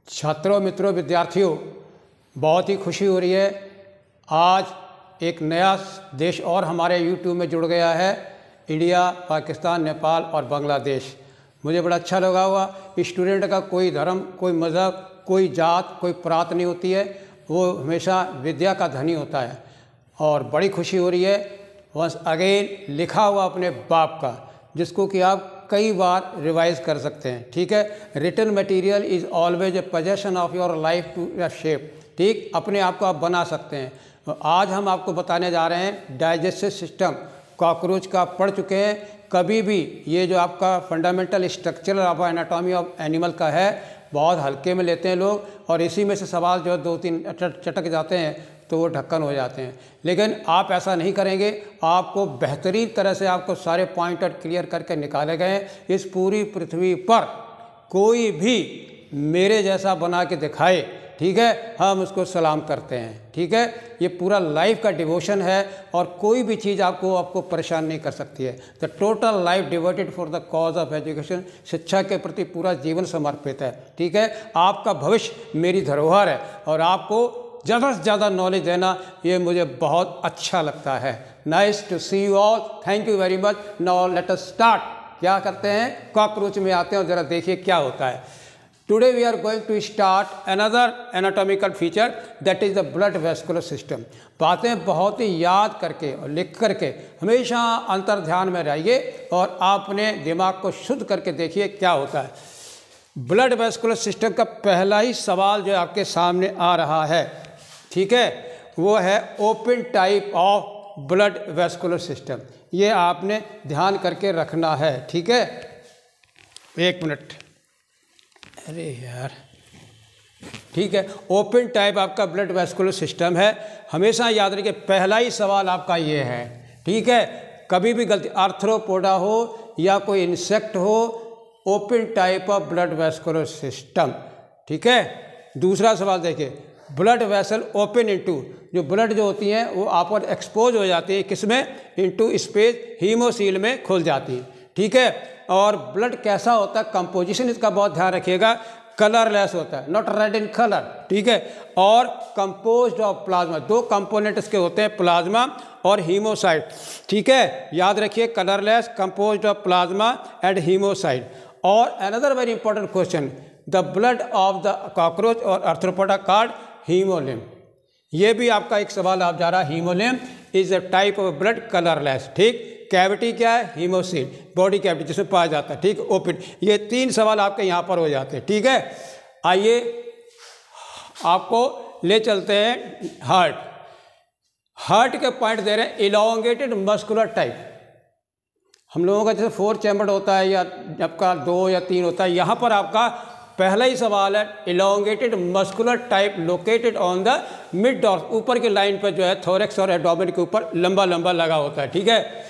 छात्रों, मित्रों, विद्यार्थियों, बहुत ही खुशी हो रही है। आज एक नया देश और हमारे यूट्यूब में जुड़ गया है, इंडिया, पाकिस्तान, नेपाल और बांग्लादेश। मुझे बड़ा अच्छा लगा हुआ। स्टूडेंट का कोई धर्म, कोई मज़हब, कोई जात, कोई प्रांत नहीं होती है, वो हमेशा विद्या का धनी होता है। और बड़ी खुशी हो रही है वंस अगेन लिखा हुआ अपने बाप का, जिसको कि आप कई बार रिवाइज कर सकते हैं। ठीक है, written material is always a possession of your life to shape. ठीक, अपने आप को आप बना सकते हैं। तो आज हम आपको बताने जा रहे हैं डाइजेस्टिव सिस्टम। कॉकरोच का आप पढ़ चुके हैं। कभी भी ये जो आपका fundamental structure of anatomy of animal का है, बहुत हल्के में लेते हैं लोग, और इसी में से सवाल जो 2-3 चटक जाते हैं तो वो ढक्कन हो जाते हैं। लेकिन आप ऐसा नहीं करेंगे। आपको बेहतरीन तरह से आपको सारे पॉइंट आउट क्लियर करके निकाले गए हैं। इस पूरी पृथ्वी पर कोई भी मेरे जैसा बना के दिखाए, ठीक है, हम उसको सलाम करते हैं। ठीक है, ये पूरा लाइफ का डिवोशन है और कोई भी चीज़ आपको परेशान नहीं कर सकती है। The total life devoted for the cause of education. शिक्षा के प्रति पूरा जीवन समर्पित है। ठीक है, आपका भविष्य मेरी धरोहर है और आपको ज़्यादा से ज़्यादा नॉलेज देना ये मुझे बहुत अच्छा लगता है। Nice to see you all, thank you very much. Now let us start. क्या करते हैं, कॉकरोच में आते हैं और ज़रा देखिए क्या होता है। Today we are going to start another anatomical feature, that is the blood vascular system. बातें बहुत ही याद करके और लिख करके हमेशा अंतर ध्यान में रहिए और अपने दिमाग को शुद्ध करके देखिए क्या होता है। ब्लड वेस्कुलर सिस्टम का पहला ही सवाल जो आपके सामने आ रहा है, ठीक है, वो है open type of blood vascular system. ये आपने ध्यान करके रखना है। ठीक है, एक मिनट, अरे यार, ठीक है, ओपन टाइप आपका ब्लड वेस्कुलर सिस्टम है। हमेशा याद रखिए, पहला ही सवाल आपका ये है। ठीक है, कभी भी गलती, आर्थ्रोपोडा हो या कोई इंसेक्ट हो, open type of blood vascular system. ठीक है, दूसरा सवाल देखिए, ब्लड वेसल ओपन इनटू, जो ब्लड जो होती हैं वो आपस एक्सपोज हो जाती है, किसमें, इनटू स्पेस, हीमोसील में खुल जाती है। ठीक है, और ब्लड कैसा होता है, कंपोजिशन इसका बहुत ध्यान रखिएगा, कलरलेस होता है, नॉट रेड इन कलर। ठीक है, और कंपोज्ड ऑफ प्लाज्मा, दो कंपोनेंट इसके होते हैं, प्लाज्मा और हीमोसाइट। ठीक है, याद रखिए, colourless, composed of plasma and haemocyte. और another very important question, the blood of the cockroach और आर्थ्रोपोडा कॉल्ड हीमोलिम्फ। ये भी आपका एक सवाल आप जा रहा है। Haemolymph is a type of blood colourless. ठीक, कैविटी क्या है, हीमोसील, बॉडी कैविटी जिसमें पाया जाता है। ठीक, ओपन। ये 3 सवाल आपके यहाँ पर हो जाते हैं। ठीक है, आइए आपको ले चलते हैं हार्ट। हार्ट के पॉइंट दे रहे हैं, इलॉन्गेटेड मस्कुलर टाइप। हम लोगों का जैसे 4 चैम्बर होता है या आपका 2 या 3 होता है, यहाँ पर आपका पहला ही सवाल है, elongated muscular type located on the mid dorsal, ऊपर की लाइन पर जो है थोरेक्स और एब्डोमेन के ऊपर लंबा लंबा लगा होता है। ठीक है,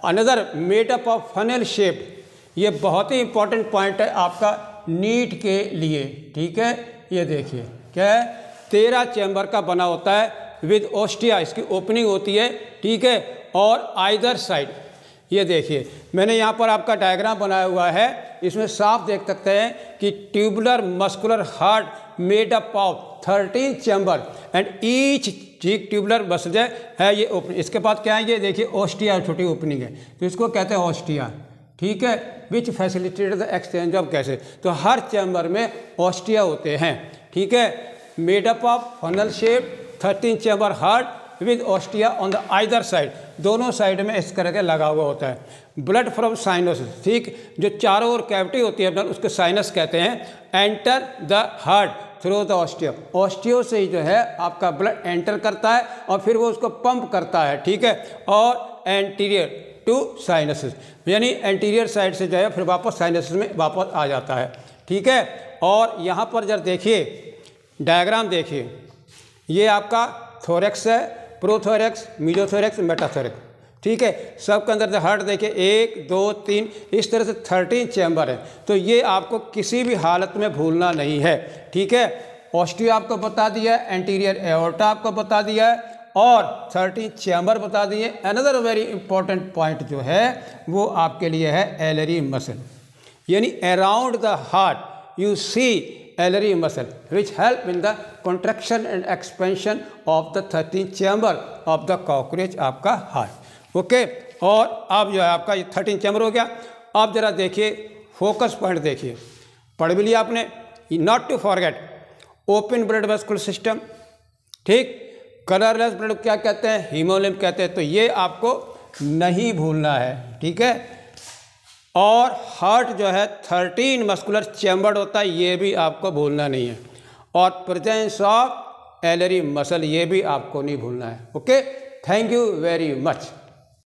another made up of funnel shape. ये बहुत ही इंपॉर्टेंट पॉइंट है आपका नीट के लिए। ठीक है, ये देखिए क्या है, 13 चैम्बर का बना होता है विद ओस्टिया, इसकी ओपनिंग होती है। ठीक है, और आइदर साइड, ये देखिए मैंने यहाँ पर आपका डायग्राम बनाया हुआ है, इसमें साफ देख सकते हैं कि tubular muscular heart made up of 13 chamber and each tubular muscle है ये ओपनिंग। इसके बाद क्या है, ये देखिए ओस्टिया, छोटी ओपनिंग है, तो इसको कहते हैं ओस्टिया। ठीक है, which facilitate the exchange of gases. तो हर चैम्बर में ओस्टिया होते हैं। ठीक है, made up of funnel shape 13 chamber heart with ostia on the either side, दोनों साइड में इस तरह के लगा हुआ होता है। ब्लड फ्रॉम साइनस, ठीक, जो चारों ओर कैविटी होती है ब्लड, उसको साइनस कहते हैं, enter the heart through the osteo. Osteo से ही जो है आपका ब्लड एंटर करता है और फिर वो उसको पंप करता है। ठीक है, और एंटीरियर टू साइनसिस, यानी एंटीरियर साइड से जो है फिर वापस साइनसिस में वापस आ जाता है। ठीक है, और यहाँ पर जब देखिए डायग्राम देखिए, ये आपका थोरेक्स है, प्रोथोरेक्स, मीजोथोरेक्स, मेटाथोरेक्स। ठीक है, सब के अंदर से हार्ट देखिए 1 2 3 इस तरह से 13 चैम्बर है। तो ये आपको किसी भी हालत में भूलना नहीं है। ठीक है, ऑस्टियो आपको बता दिया, एंटीरियर एओर्टा आपको बता दिया है और 13 चैम्बर बता दिए। अनदर वेरी इंपॉर्टेंट पॉइंट जो है वो आपके लिए है एलरी मसल, यानी around the heart you see alary muscle which help in the contraction and expansion of the 13 chamber of the cockroach आपका हार्ट। ओके, और अब जो है आपका ये 13 चैम्बर हो गया। अब जरा देखिए फोकस पॉइंट देखिए, पढ़ भी लिया आपने, not to forget open blood vascular system, ठीक, कलरलेस ब्लड क्या कहते हैं, हीमोलिम्फ कहते हैं, तो ये आपको नहीं भूलना है, ठीक है। और हार्ट जो है 13 मस्कुलर चैम्बर्ड होता है, ये भी आपको भूलना नहीं है, और प्रेजेंस ऑफ एलरी मसल ये भी आपको नहीं भूलना है। Okay, thank you very much.